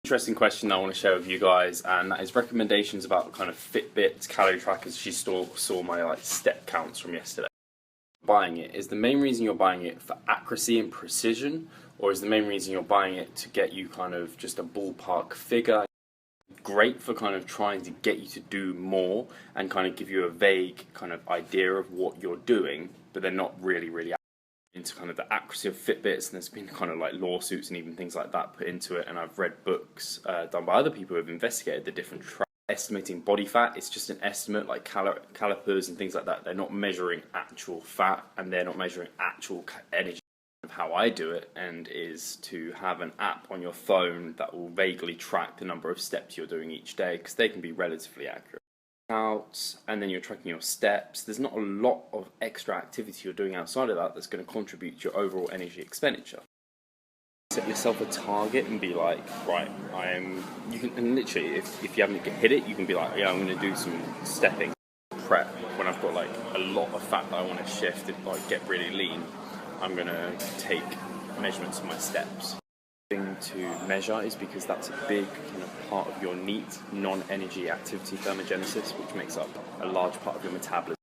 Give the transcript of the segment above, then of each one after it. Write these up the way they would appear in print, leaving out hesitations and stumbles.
Interesting question I want to share with you guys, and that is recommendations about kind of Fitbits, calorie trackers. She saw my step counts from yesterday. Buying it, is the main reason you're buying it for accuracy and precision, or is the main reason you're buying it to get you kind of just a ballpark figure? Great for kind of trying to get you to do more and kind of give you a vague kind of idea of what you're doing, but they're not really into kind of the accuracy of Fitbits, and there's been kind of like lawsuits and even things like that put into it. And I've read books done by other people who have investigated the different estimating body fat. It's just an estimate, like calipers and things like that. They're not measuring actual fat, and they're not measuring actual energy. How I do it and is to have an app on your phone that will vaguely track the number of steps you're doing each day, because they can be relatively accurate. Out, and then you're tracking your steps. There's not a lot of extra activity you're doing outside of that that's going to contribute to your overall energy expenditure. Set yourself a target and be like, right, you can, and literally if you haven't hit it, you can be like, yeah, I'm going to do some stepping prep when I've got like a lot of fat that I want to shift and like get really lean. I'm going to take measurements of my steps. Thing to measure is because that's a big kind of part of your NEAT, non-energy activity thermogenesis, which makes up a large part of your metabolism.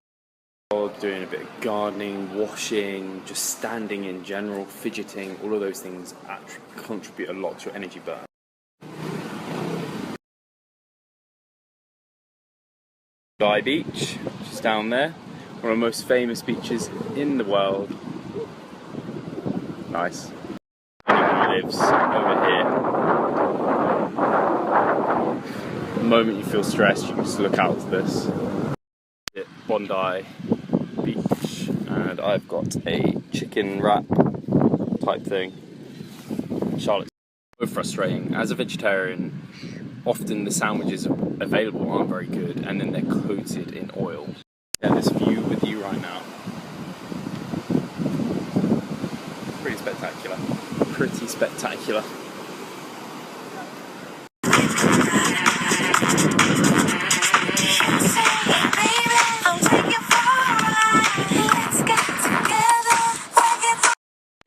Doing a bit of gardening, washing, just standing in general, fidgeting, all of those things actually contribute a lot to your energy burn. Guy Beach, just down there, one of the most famous beaches in the world. Nice. Anyone who lives over here, the moment you feel stressed, you can just look out to this. Bondi Beach, and I've got a chicken wrap type thing. Charlotte's so frustrating. As a vegetarian, often the sandwiches available aren't very good, and then they're coated in oil. Share this view with you right now. Pretty spectacular. Pretty spectacular.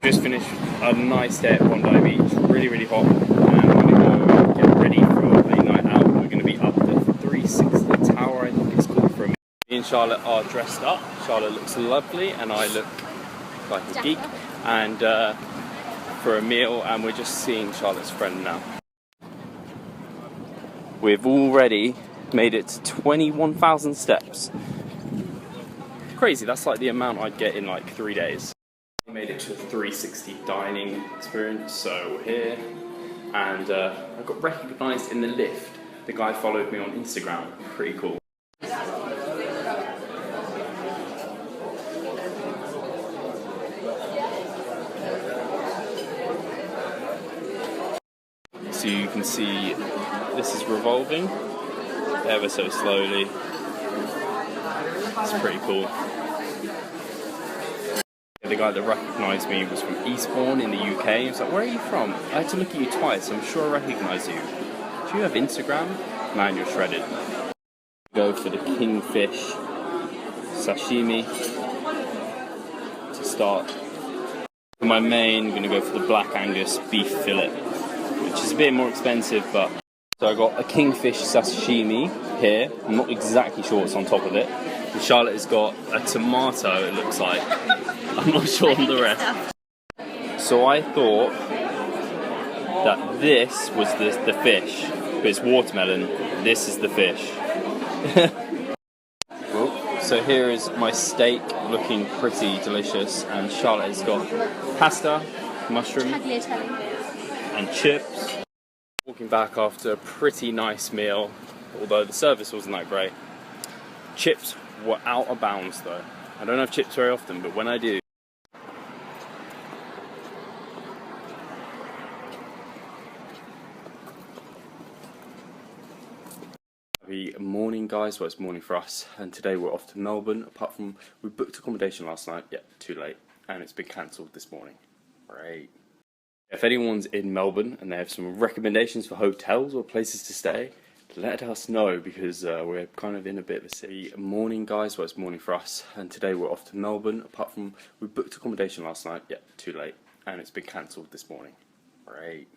Just finished a nice day at Bondi Beach. Really hot. And I'm going to go get ready for a night out. We're going to be up the 360 Tower, I think it's called. For me and Charlotte are dressed up. Charlotte looks lovely, and I look like a geek. And for a meal, and we're just seeing Charlotte's friend now. We've already made it to 21,000 steps. Crazy, that's like the amount I'd get in like 3 days. We made it to a 360 dining experience, so we're here, and I got recognised in the lift. The guy followed me on Instagram, pretty cool. So you can see this is revolving ever so slowly. It's pretty cool. The guy that recognised me was from Eastbourne in the UK. He was like, where are you from? I had to look at you twice. I'm sure I recognise you. Do you have Instagram? Man, you're shredded. Go for the kingfish sashimi to start. For my main, I'm going to go for the Black Angus beef fillet, which is a bit more expensive, but... So I got a kingfish sashimi here. I'm not exactly sure what's on top of it. And Charlotte has got a tomato, it looks like. I'm not sure on the rest. So I thought that this was the fish, but it's watermelon. This is the fish. So here is my steak, looking pretty delicious, and Charlotte has got pasta, mushroom, and chips. Walking back after a pretty nice meal, although the service wasn't that great. Chips were out of bounds though. I don't have chips very often, but when I do... Happy morning guys, well it's morning for us, and today we're off to Melbourne, apart from we booked accommodation last night, yeah, too late, and it's been cancelled this morning. Great. If anyone's in Melbourne and they have some recommendations for hotels or places to stay, let us know, because we're kind of in a bit of a city. Morning guys, well it's morning for us, and today we're off to Melbourne, apart from we booked accommodation last night, yeah, too late, and it's been cancelled this morning. Great.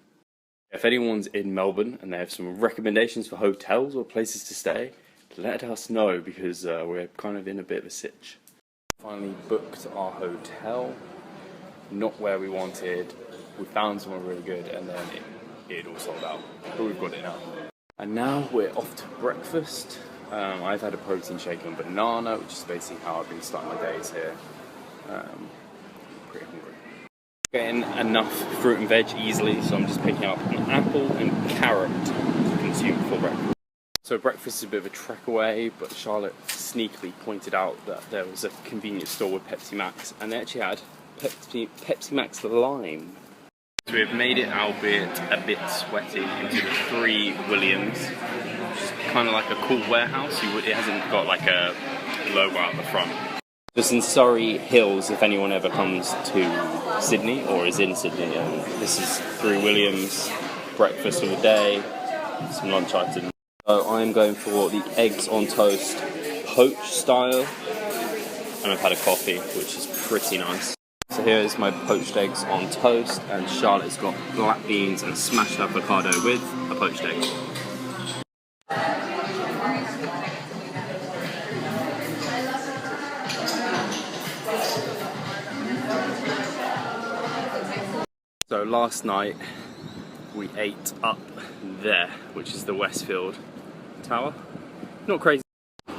If anyone's in Melbourne and they have some recommendations for hotels or places to stay, let us know, because we're kind of in a bit of a sitch. Finally booked our hotel, not where we wanted. We found somewhere really good and then it all sold out, but we've got it now. And now we're off to breakfast. I've had a protein shake and banana, which is basically how I've been starting my days here. I'm pretty hungry. Getting enough fruit and veg easily, so I'm just picking up an apple and carrot to consume for breakfast. So breakfast is a bit of a trek away, but Charlotte sneakily pointed out that there was a convenience store with Pepsi Max, and they actually had Pepsi Max Lime. So we've made it, albeit a bit sweaty, into the 3 Williams, which is kind of like a cool warehouse. It hasn't got like a logo out the front. Just in Surrey Hills, if anyone ever comes to Sydney or is in Sydney, this is 3 Williams, breakfast of the day, some lunch items. So I'm going for the eggs on toast poached style, and I've had a coffee, which is pretty nice. So here is my poached eggs on toast, and Charlotte's got black beans and smashed avocado with a poached egg. So last night we ate up there, which is the Westfield Tower. Not crazy.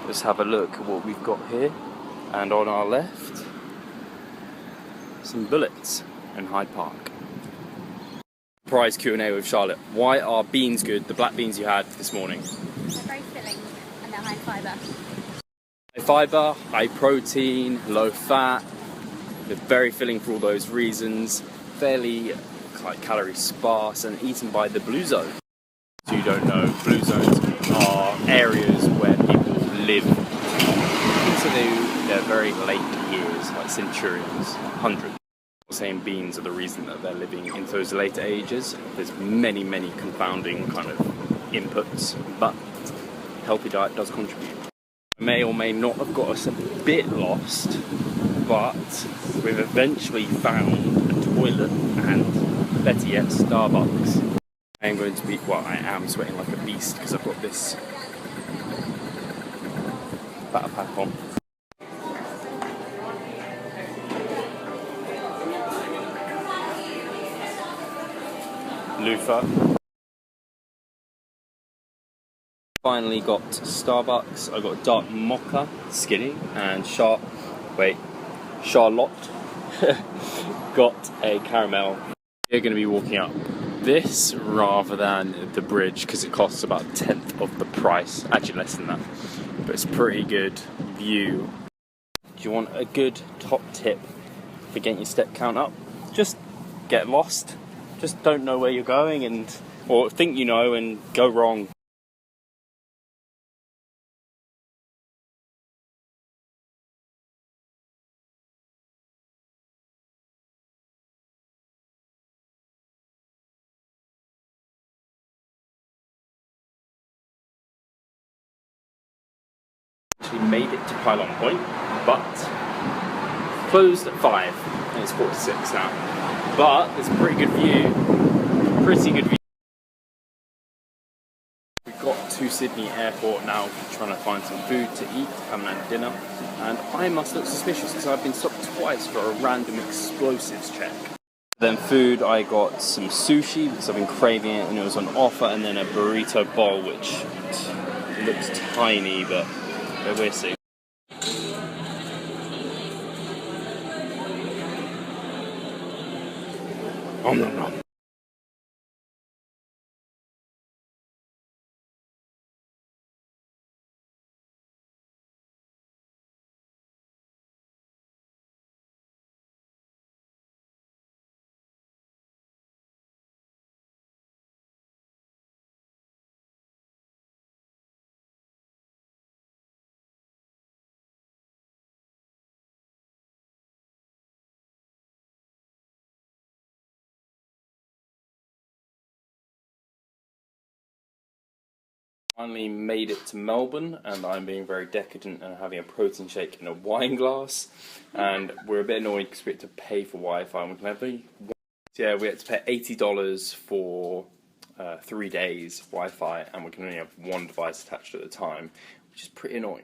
Let's have a look at what we've got here. And on our left, some bullets in Hyde Park. Surprise Q&A with Charlotte. Why are beans good, the black beans you had this morning? They're very filling and they're high fibre. High fibre, high protein, low fat. They're very filling for all those reasons. Fairly calorie sparse and eaten by the blue zone. If you don't know, blue zones are areas where people live into their very late years, like centurions, hundreds. I'm saying beans are the reason that they're living into those later ages. There's many confounding kind of inputs, but healthy diet does contribute. May or may not have got us a bit lost, but we've eventually found a toilet and, better yet, Starbucks. I am going to be, well, I am sweating like a beast because I've got this backpack on. Loofah. Finally got Starbucks. I got dark mocha, skinny, and Charlotte got a caramel. We're going to be walking up this rather than the bridge because it costs about 1/10 of the price, actually less than that, but it's a pretty good view. Do you want a good top tip for getting your step count up? Just get lost. Just don't know where you're going or think you know and go wrong. Actually made it to Pylon Point, but closed at 5 and it's 4:46 now. But there's a pretty good view. We've got to Sydney Airport now, trying to find some food to eat, having had dinner, and I must look suspicious because I've been stopped twice for a random explosives check. Then food, I got some sushi because I've been craving it and it was on offer, and then a burrito bowl which looks tiny, but we'll see. Nom nom nom. Finally made it to Melbourne, and I'm being very decadent and having a protein shake in a wine glass, and we're a bit annoyed because we had to pay for Wi-Fi, and we can have so yeah, we had to pay $80 for 3 days Wi-Fi, and we can only have one device attached at a time, which is pretty annoying.